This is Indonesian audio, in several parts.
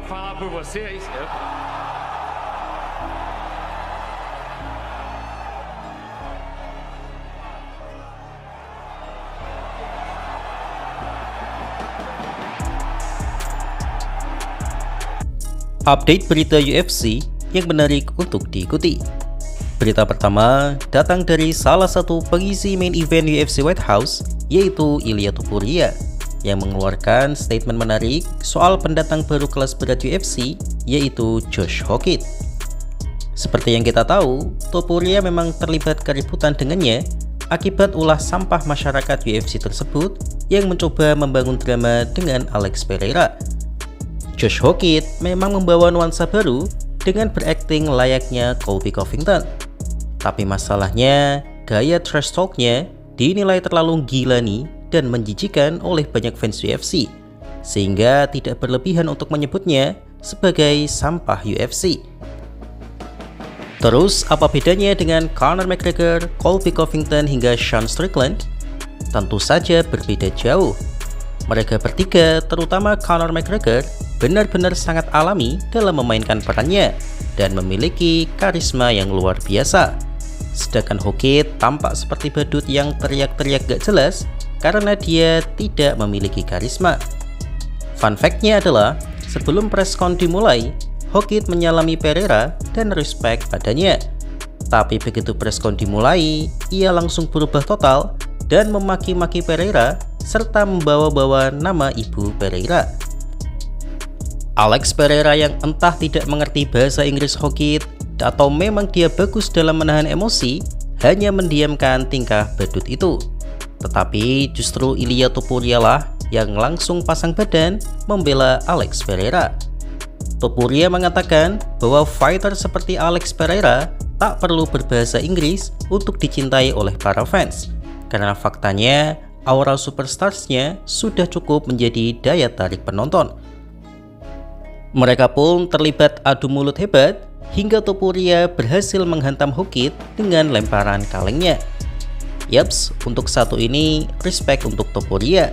falar por vocês. Update berita UFC yang menarik untuk diikuti. Berita pertama datang dari salah satu pengisi main event UFC White House, yaitu Ilia Topuria, yang mengeluarkan statement menarik soal pendatang baru kelas berat UFC, yaitu Josh Hockett. Seperti yang kita tahu, Topuria memang terlibat keributan dengannya akibat ulah sampah masyarakat UFC tersebut yang mencoba membangun drama dengan Alex Pereira. Josh Hockett memang membawa nuansa baru dengan berakting layaknya Colby Covington. Tapi masalahnya, gaya trash talk-nya dinilai terlalu gila nih dan menjijikan oleh banyak fans UFC, sehingga tidak berlebihan untuk menyebutnya sebagai sampah UFC. Terus, apa bedanya dengan Conor McGregor, Colby Covington hingga Sean Strickland? Tentu saja berbeda jauh. Mereka bertiga, terutama Conor McGregor, benar-benar sangat alami dalam memainkan perannya dan memiliki karisma yang luar biasa. Sedangkan Hockett tampak seperti badut yang teriak-teriak gak jelas karena dia tidak memiliki karisma. Fun fact-nya adalah, sebelum preskon dimulai, Hockett menyalami Pereira dan respect padanya. Tapi begitu preskon dimulai, ia langsung berubah total dan memaki-maki Pereira serta membawa-bawa nama ibu Pereira. Alex Pereira yang entah tidak mengerti bahasa Inggris Hockett atau memang dia bagus dalam menahan emosi, hanya mendiamkan tingkah badut itu. Tetapi justru Ilia Topuria lah yang langsung pasang badan membela Alex Pereira. Topuria mengatakan bahwa fighter seperti Alex Pereira tak perlu berbahasa Inggris untuk dicintai oleh para fans, karena faktanya aura superstarsnya sudah cukup menjadi daya tarik penonton. Mereka pun terlibat adu mulut hebat hingga Topuria berhasil menghantam Hockett dengan lemparan kalengnya. Yaps, untuk satu ini respect untuk Topuria,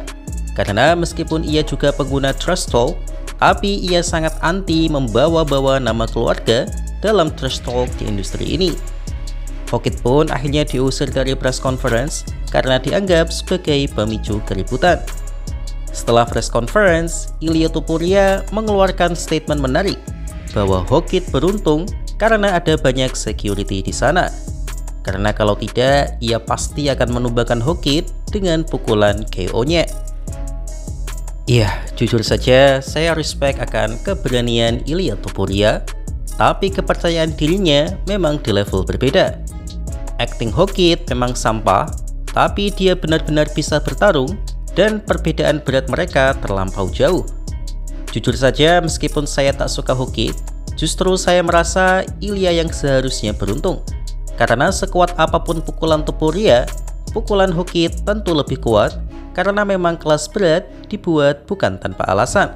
karena meskipun ia juga pengguna trash talk, tapi ia sangat anti membawa-bawa nama keluarga dalam trash talk di industri ini. Hockett pun akhirnya diusir dari press conference karena dianggap sebagai pemicu keributan. Setelah press conference, Ilia Topuria mengeluarkan statement menarik bahwa Hockett beruntung karena ada banyak security di sana. Karena kalau tidak, ia pasti akan menumbangkan Hockett dengan pukulan KO-nya. Iya, jujur saja saya respect akan keberanian Ilia Topuria, tapi kepercayaan dirinya memang di level berbeda. Acting Hockett memang sampah, tapi dia benar-benar bisa bertarung dan perbedaan berat mereka terlampau jauh. Jujur saja, meskipun saya tak suka Hockett, justru saya merasa Ilia yang seharusnya beruntung. Karena sekuat apapun pukulan Topuria, pukulan Hockett tentu lebih kuat karena memang kelas berat dibuat bukan tanpa alasan.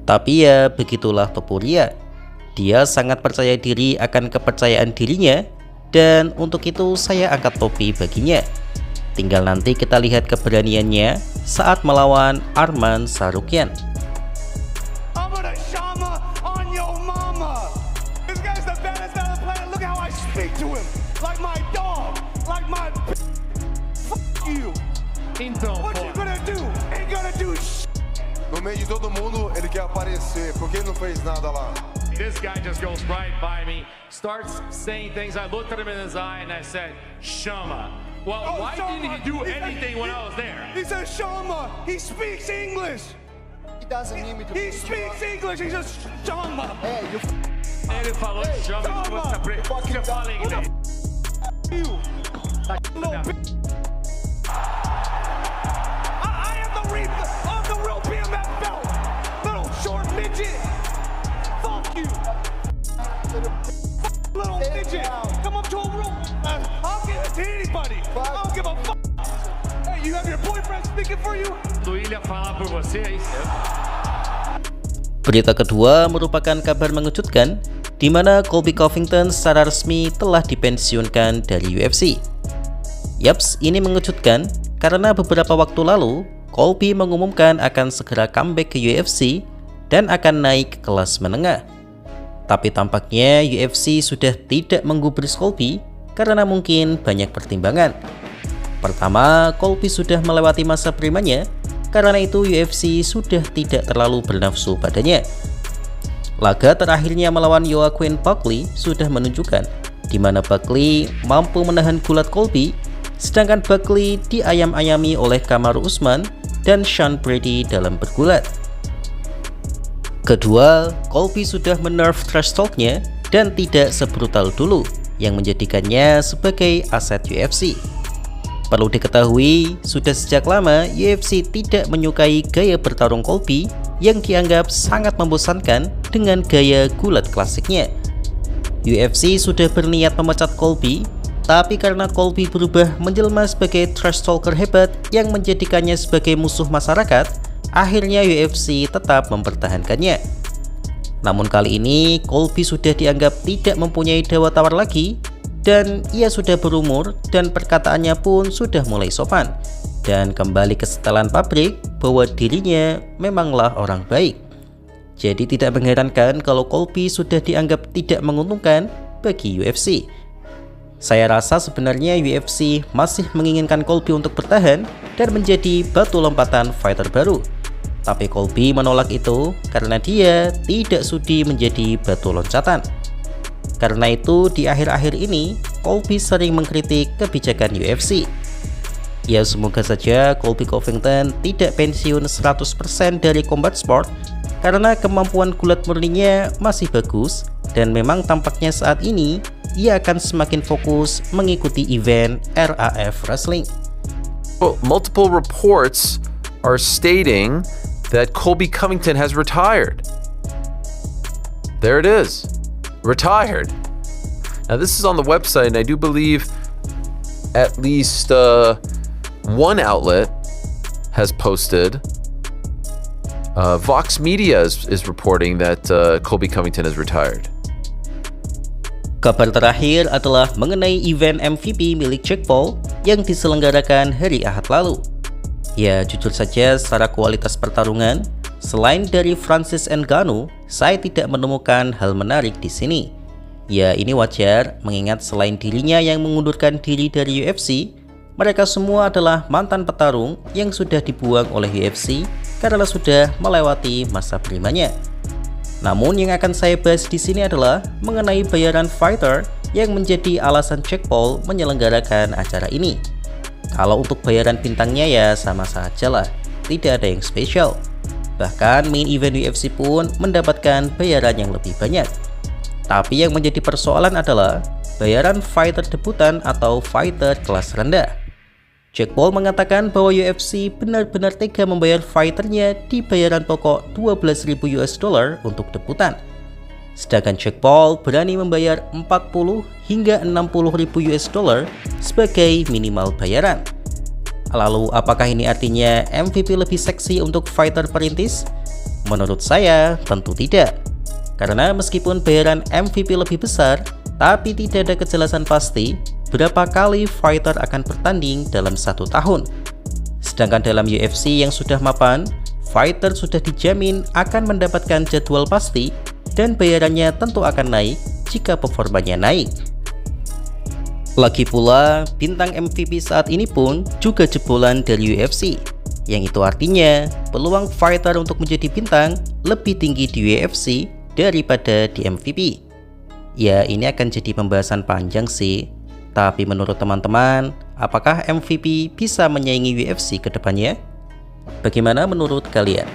Tapi ya begitulah Topuria. Dia sangat percaya diri akan kepercayaan dirinya, dan untuk itu saya angkat topi baginya. Tinggal nanti kita lihat keberaniannya saat melawan Arman Tsarukyan. No meio de todo mundo, ele quer aparecer. Por que ele não fez nada lá? This guy just goes right by me, starts saying things. I looked at him in his eye and I said, Shama. Well, why didn't he do anything when I was there? He says Shama. He speaks English. He doesn't need me to. He speaks English. He says Shama. Hey, you Ele falou Shama, você fala inglês. You. Little bitch. I am the real BMF belt. Little short midget. Fuck you. Little midget. Come up to a room. I'll give it to anybody. I don't give a fuck. Hey, you have your boyfriend speaking for you? Do Ilia falar por vocês? Berita kedua merupakan kabar mengejutkan, di mana Colby Covington secara resmi telah dipensiunkan dari UFC. Yaps, ini mengejutkan karena beberapa waktu lalu Colby mengumumkan akan segera comeback ke UFC dan akan naik ke kelas menengah. Tapi tampaknya UFC sudah tidak menggubris Colby karena mungkin banyak pertimbangan. Pertama, Colby sudah melewati masa primanya, karena itu UFC sudah tidak terlalu bernafsu padanya. Laga terakhirnya melawan Joaquin Buckley sudah menunjukkan di mana Buckley mampu menahan gulat Colby, sedangkan Buckley diayam-ayami oleh Kamaru Usman dan Sean Brady dalam bergulat. Kedua, Colby sudah menerf trash talk-nya dan tidak sebrutal dulu, yang menjadikannya sebagai aset UFC. Perlu diketahui, sudah sejak lama UFC tidak menyukai gaya bertarung Colby yang dianggap sangat membosankan dengan gaya gulat klasiknya. UFC sudah berniat memecat Colby, tapi karena Colby berubah menjelma sebagai trash talker hebat yang menjadikannya sebagai musuh masyarakat, akhirnya UFC tetap mempertahankannya. Namun kali ini Colby sudah dianggap tidak mempunyai daya tawar lagi, dan ia sudah berumur dan perkataannya pun sudah mulai sopan dan kembali ke setelan pabrik bahwa dirinya memanglah orang baik. Jadi tidak mengherankan kalau Colby sudah dianggap tidak menguntungkan bagi UFC. Saya rasa sebenarnya UFC masih menginginkan Colby untuk bertahan dan menjadi batu lompatan fighter baru. Tapi Colby menolak itu karena dia tidak sudi menjadi batu loncatan. Karena itu di akhir-akhir ini Colby sering mengkritik kebijakan UFC. Ya semoga saja Colby Covington tidak pensiun 100% dari combat sport, karena kemampuan gulat murninya masih bagus dan memang tampaknya saat ini ia akan semakin fokus mengikuti event RAF Wrestling. Well, multiple reports are stating that Colby Covington has retired. There it is. Retired. Now this is on the website, and I do believe at least one outlet has posted. Vox Media is reporting that Colby Covington has retired. Kabar terakhir adalah mengenai event MVP milik Jake Paul yang diselenggarakan hari Ahad lalu. Ya jujur saja secara kualitas pertarungan, selain dari Francis Ngannou, saya tidak menemukan hal menarik di sini. Ya ini wajar mengingat selain dirinya yang mengundurkan diri dari UFC, mereka semua adalah mantan petarung yang sudah dibuang oleh UFC karena sudah melewati masa primanya. Namun yang akan saya bahas di sini adalah mengenai bayaran fighter yang menjadi alasan Jake Paul menyelenggarakan acara ini. Kalau untuk bayaran bintangnya ya sama saja lah, tidak ada yang spesial. Bahkan main event UFC pun mendapatkan bayaran yang lebih banyak. Tapi yang menjadi persoalan adalah bayaran fighter debutan atau fighter kelas rendah. Jake Paul mengatakan bahwa UFC benar-benar tega membayar fighternya di bayaran pokok $12.000 untuk debutan. Sedangkan Jake Paul berani membayar $40 hingga $60.000 sebagai minimal bayaran. Lalu apakah ini artinya MVP lebih seksi untuk fighter perintis? Menurut saya tentu tidak. Karena meskipun bayaran MVP lebih besar, tapi tidak ada kejelasan pasti berapa kali fighter akan bertanding dalam 1 tahun. Sedangkan dalam UFC yang sudah mapan, fighter sudah dijamin akan mendapatkan jadwal pasti dan bayarannya tentu akan naik jika performanya naik. Lagi pula, bintang MVP saat ini pun juga jebolan dari UFC, yang itu artinya peluang fighter untuk menjadi bintang lebih tinggi di UFC daripada di MVP. Ya ini akan jadi pembahasan panjang sih, tapi menurut teman-teman, apakah MVP bisa menyaingi UFC ke depannya? Bagaimana menurut kalian?